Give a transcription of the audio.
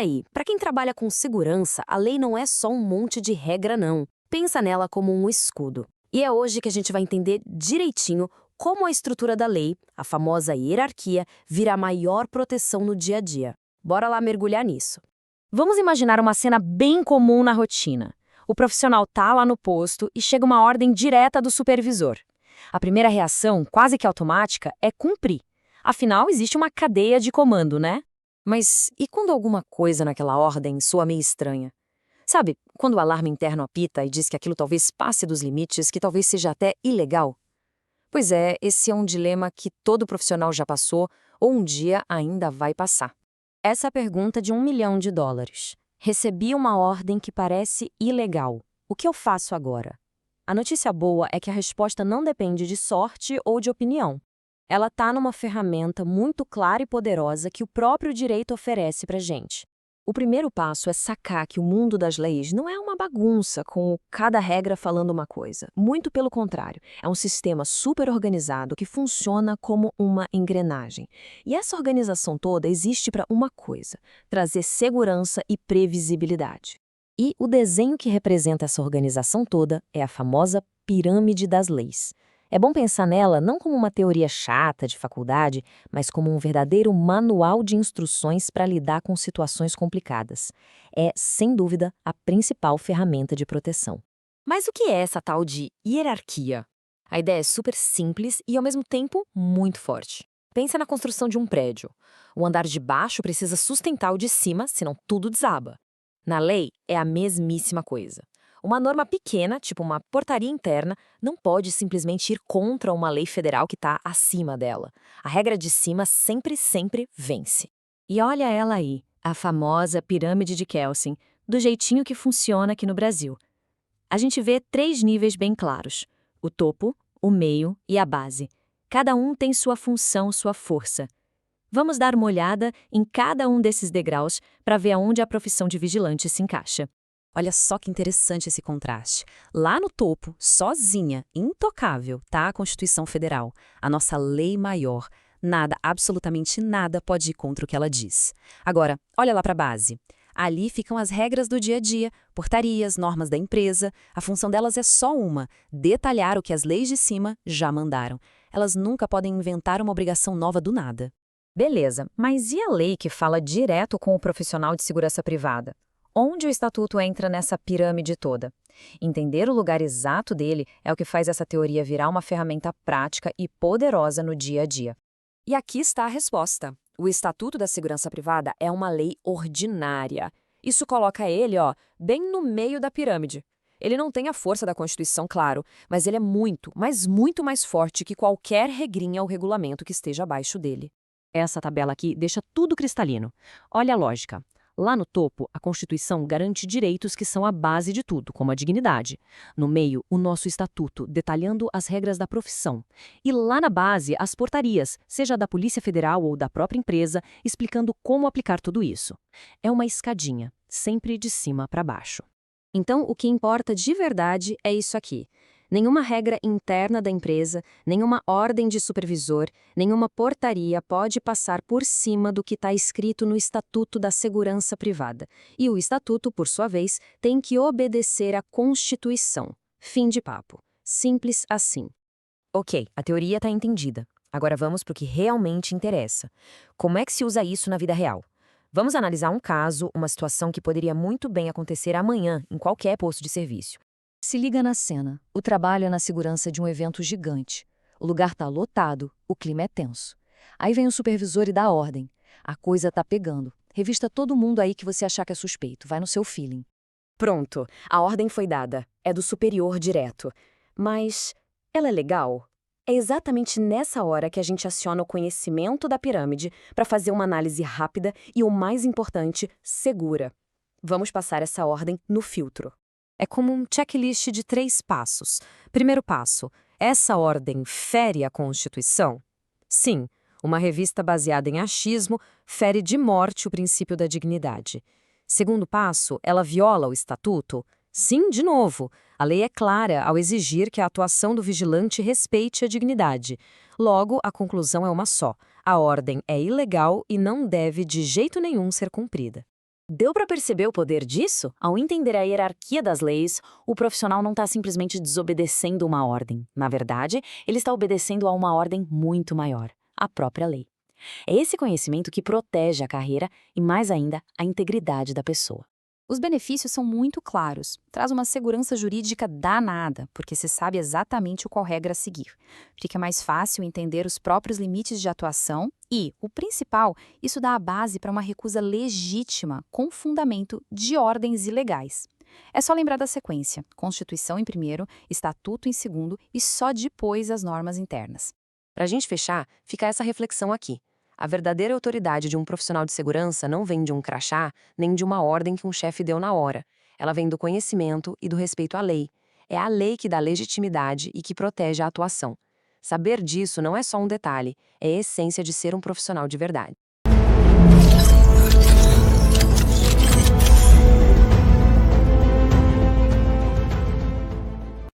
aí, para quem trabalha com segurança, a lei não é só um monte de regra, não. Pensa nela como um escudo. E é hoje que a gente vai entender direitinho como a estrutura da lei, a famosa hierarquia, vira a maior proteção no dia a dia. Bora lá mergulhar nisso. Vamos imaginar uma cena bem comum na rotina. O profissional tá lá no posto e chega uma ordem direta do supervisor. A primeira reação, quase que automática, é cumprir. Afinal, existe uma cadeia de comando, né? Mas e quando alguma coisa naquela ordem soa meio estranha? Sabe, quando o alarme interno apita e diz que aquilo talvez passe dos limites, que talvez seja até ilegal? Pois é, esse é um dilema que todo profissional já passou ou um dia ainda vai passar. Essa é a pergunta de US$ 1 milhão. Recebi uma ordem que parece ilegal. O que eu faço agora? A notícia boa é que a resposta não depende de sorte ou de opinião. Ela está numa ferramenta muito clara e poderosa que o próprio direito oferece para gente. O primeiro passo é sacar que o mundo das leis não é uma bagunça com cada regra falando uma coisa. Muito pelo contrário, é um sistema super organizado que funciona como uma engrenagem. E essa organização toda existe para uma coisa: trazer segurança e previsibilidade. E o desenho que representa essa organização toda é a famosa pirâmide das leis. É bom pensar nela não como uma teoria chata de faculdade, mas como um verdadeiro manual de instruções para lidar com situações complicadas. É, sem dúvida, a principal ferramenta de proteção. Mas o que é essa tal de hierarquia? A ideia é super simples e, ao mesmo tempo, muito forte. Pensa na construção de um prédio. O andar de baixo precisa sustentar o de cima, senão tudo desaba. Na lei, é a mesmíssima coisa. Uma norma pequena, tipo uma portaria interna, não pode simplesmente ir contra uma lei federal que está acima dela. A regra de cima sempre, sempre vence. E olha ela aí, a famosa pirâmide de Kelsen, do jeitinho que funciona aqui no Brasil. A gente vê 3 níveis bem claros: o topo, o meio e a base. Cada um tem sua função, sua força. Vamos dar uma olhada em cada um desses degraus para ver aonde a profissão de vigilante se encaixa. Olha só que interessante esse contraste. Lá no topo, sozinha, intocável, tá a Constituição Federal, a nossa lei maior. Nada, absolutamente nada pode ir contra o que ela diz. Agora, olha lá para a base. Ali ficam as regras do dia a dia, portarias, normas da empresa. A função delas é só uma: detalhar o que as leis de cima já mandaram. Elas nunca podem inventar uma obrigação nova do nada. Beleza, mas e a lei que fala direto com o profissional de segurança privada? Onde o estatuto entra nessa pirâmide toda? Entender o lugar exato dele é o que faz essa teoria virar uma ferramenta prática e poderosa no dia a dia. E aqui está a resposta. O Estatuto da Segurança Privada é uma lei ordinária. Isso coloca ele, bem no meio da pirâmide. Ele não tem a força da Constituição, claro, mas ele é muito, mas muito mais forte que qualquer regrinha ou regulamento que esteja abaixo dele. Essa tabela aqui deixa tudo cristalino. Olha a lógica. Lá no topo, a Constituição garante direitos que são a base de tudo, como a dignidade. No meio, o nosso estatuto, detalhando as regras da profissão. E lá na base, as portarias, seja da Polícia Federal ou da própria empresa, explicando como aplicar tudo isso. É uma escadinha, sempre de cima para baixo. Então, o que importa de verdade é isso aqui. Nenhuma regra interna da empresa, nenhuma ordem de supervisor, nenhuma portaria pode passar por cima do que está escrito no Estatuto da Segurança Privada. E o Estatuto, por sua vez, tem que obedecer à Constituição. Fim de papo. Simples assim. Ok, a teoria está entendida. Agora vamos para o que realmente interessa. Como é que se usa isso na vida real? Vamos analisar um caso, uma situação que poderia muito bem acontecer amanhã em qualquer posto de serviço. Se liga na cena. O trabalho é na segurança de um evento gigante. O lugar está lotado, o clima é tenso. Aí vem o supervisor e dá a ordem. A coisa tá pegando. Revista todo mundo aí que você achar que é suspeito. Vai no seu feeling. Pronto, a ordem foi dada. É do superior direto. Mas ela é legal? É exatamente nessa hora que a gente aciona o conhecimento da pirâmide para fazer uma análise rápida e, o mais importante, segura. Vamos passar essa ordem no filtro. É como um checklist de 3 passos. Primeiro passo: essa ordem fere a Constituição? Sim, uma revista baseada em achismo fere de morte o princípio da dignidade. Segundo passo: ela viola o Estatuto? Sim, de novo. A lei é clara ao exigir que a atuação do vigilante respeite a dignidade. Logo, a conclusão é uma só: a ordem é ilegal e não deve de jeito nenhum ser cumprida. Deu para perceber o poder disso? Ao entender a hierarquia das leis, o profissional não está simplesmente desobedecendo uma ordem. Na verdade, ele está obedecendo a uma ordem muito maior, a própria lei. É esse conhecimento que protege a carreira e, mais ainda, a integridade da pessoa. Os benefícios são muito claros. Traz uma segurança jurídica danada, porque se sabe exatamente qual regra a seguir. Fica mais fácil entender os próprios limites de atuação e, o principal, isso dá a base para uma recusa legítima, com fundamento de ordens ilegais. É só lembrar da sequência: Constituição em primeiro, Estatuto em segundo e só depois as normas internas. Para a gente fechar, fica essa reflexão aqui. A verdadeira autoridade de um profissional de segurança não vem de um crachá, nem de uma ordem que um chefe deu na hora. Ela vem do conhecimento e do respeito à lei. É a lei que dá legitimidade e que protege a atuação. Saber disso não é só um detalhe, é a essência de ser um profissional de verdade.